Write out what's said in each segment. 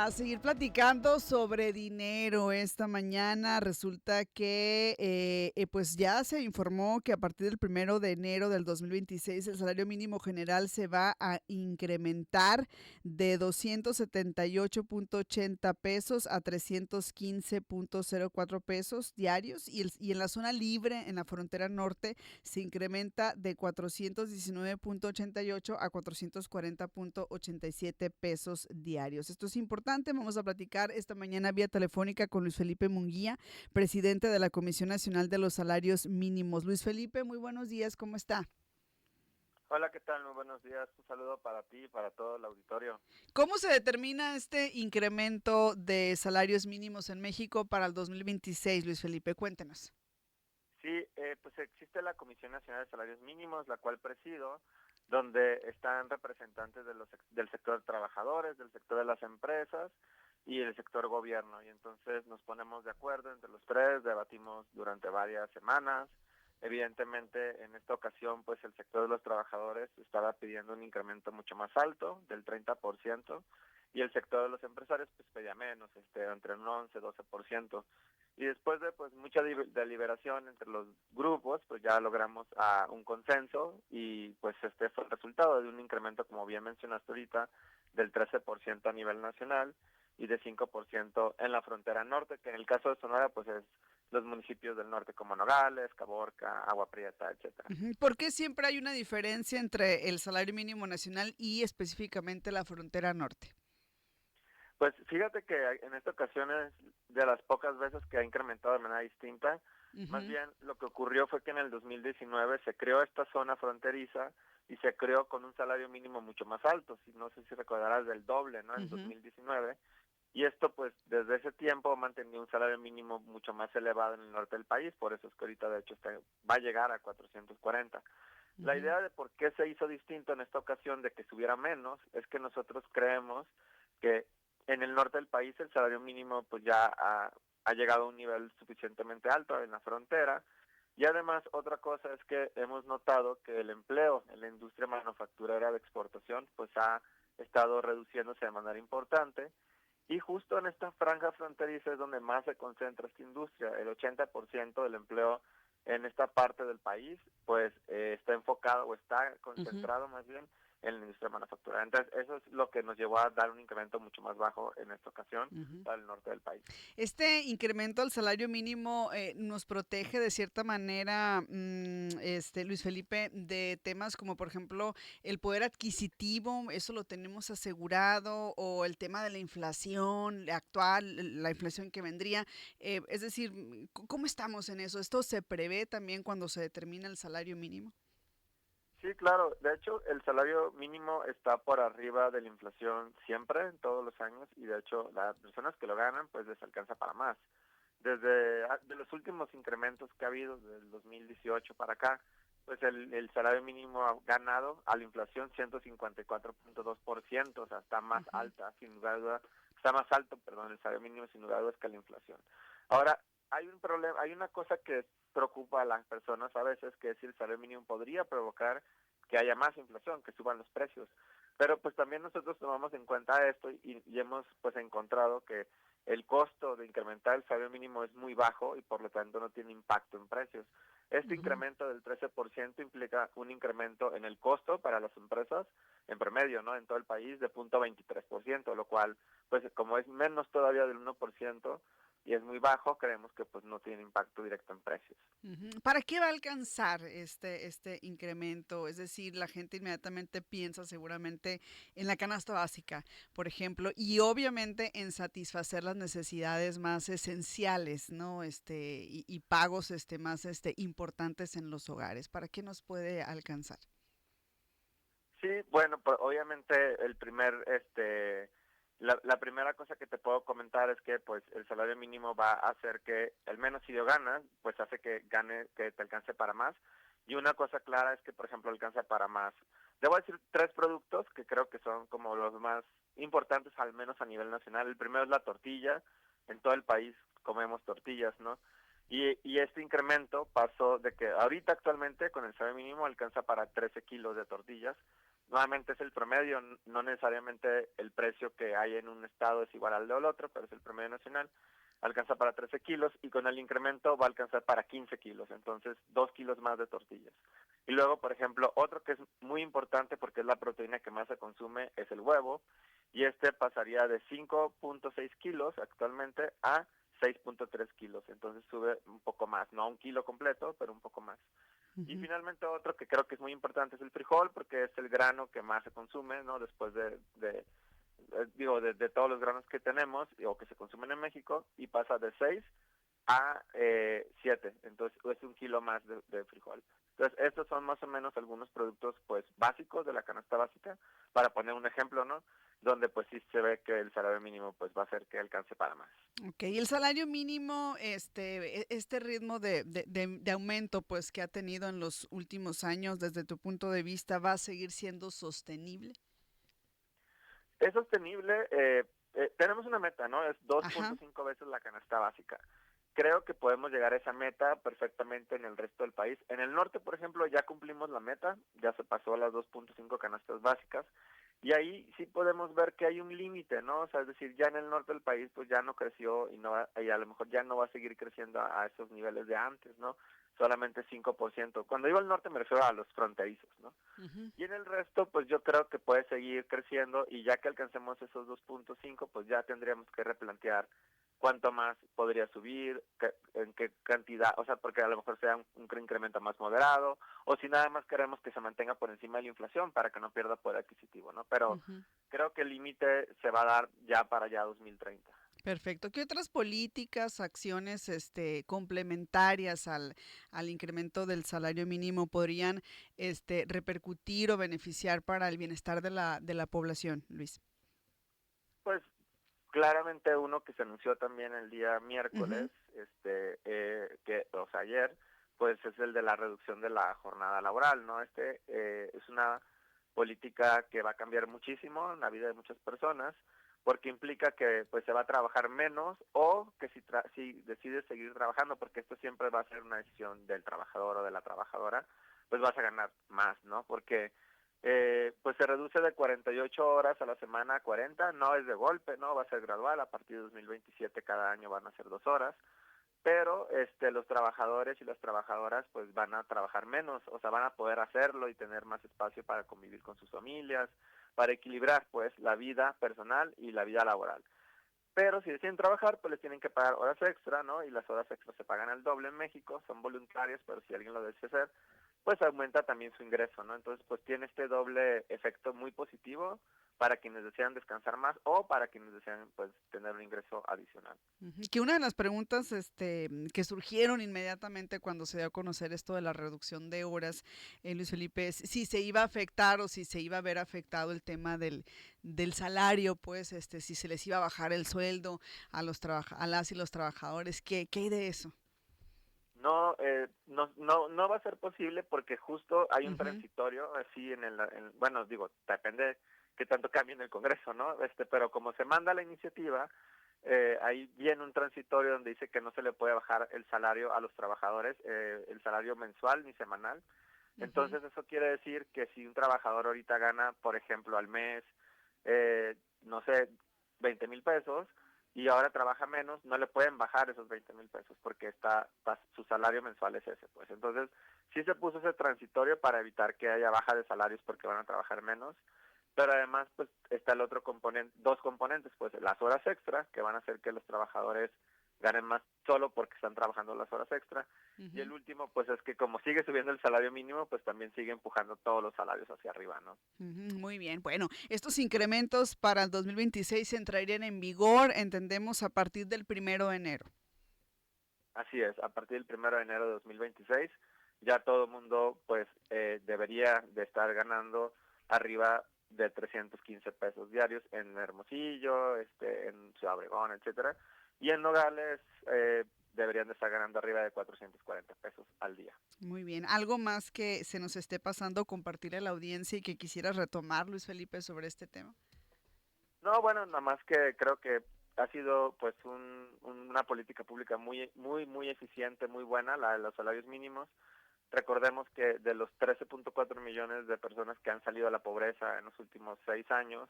a seguir platicando sobre dinero esta mañana. Resulta que pues ya se informó que a partir del 1 de enero del 2026 el salario mínimo general se va a incrementar de 278.80 pesos a 315.04 pesos diarios y en la zona libre, en la frontera norte, se incrementa de 419.88 a 440.87 pesos diarios. Esto es importante. Vamos a platicar esta mañana vía telefónica con Luis Felipe Munguía, presidente de la Comisión Nacional de los Salarios Mínimos. Luis Felipe, muy buenos días, ¿cómo está? Hola, ¿qué tal? Muy buenos días. Un saludo para ti y para todo el auditorio. ¿Cómo se determina este incremento de salarios mínimos en México para el 2026, Luis Felipe? Cuéntenos. Sí, pues existe la Comisión Nacional de Salarios Mínimos, la cual presido, donde están representantes del sector trabajadores, del sector de las empresas y el sector gobierno. Y entonces nos ponemos de acuerdo entre los tres, debatimos durante varias semanas. Evidentemente, en esta ocasión, pues el sector de los trabajadores estaba pidiendo un incremento mucho más alto, del 30%, y el sector de los empresarios pues pedía menos, entre un 11-12%. Y después de pues mucha deliberación entre los grupos, pues ya logramos un consenso y pues este fue el resultado de un incremento, como bien mencionaste ahorita, del 13% a nivel nacional y de 5% en la frontera norte, que en el caso de Sonora pues es los municipios del norte como Nogales, Caborca, Agua Prieta, etcétera. ¿Por qué siempre hay una diferencia entre el salario mínimo nacional y específicamente la frontera norte? Pues fíjate que en esta ocasión es de las pocas veces que ha incrementado de manera distinta. Más Ujú, bien lo que ocurrió fue que en el 2019 se creó esta zona fronteriza y se creó con un salario mínimo mucho más alto, si no sé si recordarás del doble, ¿no? En ujú. 2019. Y esto pues desde ese tiempo ha mantenido un salario mínimo mucho más elevado en el norte del país, por eso es que ahorita de hecho va a llegar a 440. La Ujú, idea de por qué se hizo distinto en esta ocasión de que subiera menos es que nosotros creemos que en el norte del país el salario mínimo pues ya ha llegado a un nivel suficientemente alto en la frontera, y además otra cosa es que hemos notado que el empleo en la industria manufacturera de exportación pues ha estado reduciéndose de manera importante, y justo en esta franja fronteriza es donde más se concentra esta industria. El 80% del empleo en esta parte del país pues está enfocado o está ujú. concentrado más bien en la industria manufacturera. Entonces eso es lo que nos llevó a dar un incremento mucho más bajo en esta ocasión Ujú. para el norte del país. Este incremento al salario mínimo nos protege de cierta manera, Luis Felipe, de temas como, por ejemplo, el poder adquisitivo, eso lo tenemos asegurado, o el tema de la inflación actual, la inflación que vendría. Es decir, ¿cómo estamos en eso? ¿Esto se prevé también cuando se determina el salario mínimo? Sí, claro. De hecho, el salario mínimo está por arriba de la inflación siempre, en todos los años, y de hecho las personas que lo ganan, pues les alcanza para más. De los últimos incrementos que ha habido, del 2018 para acá, pues el salario mínimo ha ganado a la inflación 154.2%, o sea, está más Ujú, alta, sin lugar a duda, está más alto, perdón, el salario mínimo sin lugar a dudas que la inflación. Ahora, hay un problema, hay una cosa que preocupa a las personas a veces, que es si el salario mínimo podría provocar que haya más inflación, que suban los precios. Pero pues también nosotros tomamos en cuenta esto y hemos pues encontrado que el costo de incrementar el salario mínimo es muy bajo y por lo tanto no tiene impacto en precios. Este ujú. incremento del 13% implica un incremento en el costo para las empresas en promedio, ¿no? En todo el país de 0.23%, lo cual, pues como es menos todavía del 1% y es muy bajo, creemos que pues no tiene impacto directo en precios. Ujú. ¿Para qué va a alcanzar este incremento? Es decir, la gente inmediatamente piensa seguramente en la canasta básica, por ejemplo, y obviamente en satisfacer las necesidades más esenciales, ¿no? Y pagos más importantes en los hogares. ¿Para qué nos puede alcanzar? Sí, bueno, pues obviamente la primera cosa que te puedo comentar es que pues el salario mínimo va a hacer que, al menos si lo ganas, pues hace que te alcance para más. Y una cosa clara es que, por ejemplo, alcanza para más. Debo decir tres productos que creo que son como los más importantes, al menos a nivel nacional. El primero es la tortilla. En todo el país comemos tortillas, ¿no? Y este incremento pasó de que ahorita actualmente con el salario mínimo alcanza para 13 kilos de tortillas, nuevamente es el promedio, no necesariamente el precio que hay en un estado es igual al del otro, pero es el promedio nacional, alcanza para 13 kilos y con el incremento va a alcanzar para 15 kilos, entonces 2 kilos más de tortillas. Y luego, por ejemplo, otro que es muy importante porque es la proteína que más se consume es el huevo, y este pasaría de 5.6 kilos actualmente a 6.3 kilos, entonces sube un poco más, no a un kilo completo, pero un poco más. Y Ujú. finalmente otro que creo que es muy importante es el frijol, porque es el grano que más se consume, ¿no? Después de todos los granos que tenemos o que se consumen en México, y pasa de 6 a 7, entonces es un kilo más de frijol. Entonces estos son más o menos algunos productos pues básicos de la canasta básica, para poner un ejemplo, ¿no? Donde pues sí se ve que el salario mínimo pues va a hacer que alcance para más. Okey, el salario mínimo, este ritmo de aumento, pues, que ha tenido en los últimos años, desde tu punto de vista, ¿va a seguir siendo sostenible? Es sostenible, tenemos una meta, ¿no? Es Ajá, 2.5 veces la canasta básica. Creo que podemos llegar a esa meta perfectamente en el resto del país. En el norte, por ejemplo, ya cumplimos la meta, ya se pasó a las 2.5 canastas básicas, y ahí sí podemos ver que hay un límite, ¿no? O sea, es decir, ya en el norte del país pues ya no creció y y a lo mejor ya no va a seguir creciendo a esos niveles de antes, ¿no? Solamente 5%. Cuando digo al norte me refiero a los fronterizos, ¿no? ujú. Y en el resto, pues yo creo que puede seguir creciendo, y ya que alcancemos esos 2.5, pues ya tendríamos que replantear cuánto más podría subir, en qué cantidad, o sea, porque a lo mejor sea un incremento más moderado, o si nada más queremos que se mantenga por encima de la inflación para que no pierda poder adquisitivo, ¿no? Pero Ujú. creo que el límite se va a dar ya para ya 2030. Perfecto. ¿Qué otras políticas, acciones, complementarias al incremento del salario mínimo podrían, repercutir o beneficiar para el bienestar de la población, Luis? Pues claramente uno que se anunció también el día Ujú, miércoles, o sea, ayer, pues es el de la reducción de la jornada laboral, ¿no? Es una política que va a cambiar muchísimo en la vida de muchas personas, porque implica que pues se va a trabajar menos, o que si decides seguir trabajando, porque esto siempre va a ser una decisión del trabajador o de la trabajadora, pues vas a ganar más, ¿no? Porque pues se reduce de 48 horas a la semana a 40, no es de golpe, no va a ser gradual, a partir de 2027 cada año van a ser 2 horas, pero los trabajadores y las trabajadoras pues van a trabajar menos, o sea, van a poder hacerlo y tener más espacio para convivir con sus familias, para equilibrar pues la vida personal y la vida laboral. Pero si deciden trabajar, pues les tienen que pagar horas extra, ¿no? Y las horas extras se pagan al doble en México, son voluntarias, pero si alguien lo desea hacer, pues aumenta también su ingreso, ¿no? Entonces, pues tiene este doble efecto muy positivo para quienes desean descansar más, o para quienes desean, pues, tener un ingreso adicional. ujú. Que una de las preguntas, que surgieron inmediatamente cuando se dio a conocer esto de la reducción de horas, Luis Felipe, es si se iba a afectar o si se iba a ver afectado el tema del salario, pues, si se les iba a bajar el sueldo a las y los trabajadores. ¿Qué hay de eso? No, no va a ser posible, porque justo hay un Ujú, transitorio así bueno, digo, depende que tanto cambie en el Congreso, ¿no? Pero como se manda la iniciativa, ahí viene un transitorio donde dice que no se le puede bajar el salario a los trabajadores, el salario mensual ni semanal. ujú, Entonces eso quiere decir que si un trabajador ahorita gana, por ejemplo, al mes, no sé, 20,000 pesos, y ahora trabaja menos, no le pueden bajar esos 20,000 pesos, porque su salario mensual es ese, pues. Entonces sí se puso ese transitorio para evitar que haya baja de salarios porque van a trabajar menos, pero además pues está el otro componente, dos componentes, pues las horas extra, que van a hacer que los trabajadores ganen más solo porque están trabajando las horas extra, y ujú. el último pues es que como sigue subiendo el salario mínimo, pues también sigue empujando todos los salarios hacia arriba, ¿no? Ujú, muy bien. Bueno, estos incrementos para el 2026 entrarían en vigor, entendemos, a partir del 1 de enero. Así es, a partir del 1 de enero de 2026 ya todo el mundo pues debería de estar ganando arriba de 315 pesos diarios en Hermosillo, en Ciudad Obregón, etcétera, y en Nogales deberían de estar ganando arriba de 440 pesos al día. Muy bien. ¿Algo más que se nos esté pasando compartir a la audiencia y que quisieras retomar, Luis Felipe, sobre este tema? No, bueno, nada más que creo que ha sido pues una política pública muy muy muy eficiente, muy buena, la de los salarios mínimos. Recordemos que de los 13.4 millones de personas que han salido a la pobreza en los últimos 6 años,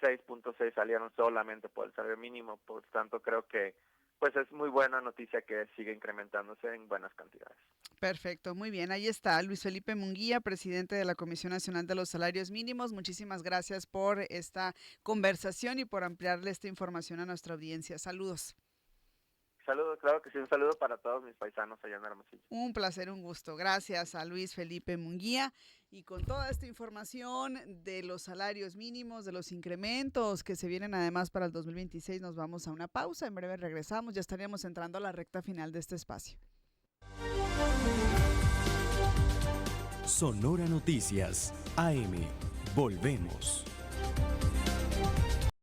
6.6 salieron solamente por el salario mínimo. Por tanto, creo que pues es muy buena noticia que sigue incrementándose en buenas cantidades. Perfecto, muy bien. Ahí está Luis Felipe Munguía, presidente de la Comisión Nacional de los Salarios Mínimos. Muchísimas gracias por esta conversación y por ampliarle esta información a nuestra audiencia. Saludos. Saludos, claro que sí, un saludo para todos mis paisanos allá en Hermosillo. Un placer, un gusto. Gracias a Luis Felipe Munguía. Y con toda esta información de los salarios mínimos, de los incrementos que se vienen además para el 2026, nos vamos a una pausa. En breve regresamos. Ya estaríamos entrando a la recta final de este espacio. Sonora Noticias, AM. Volvemos.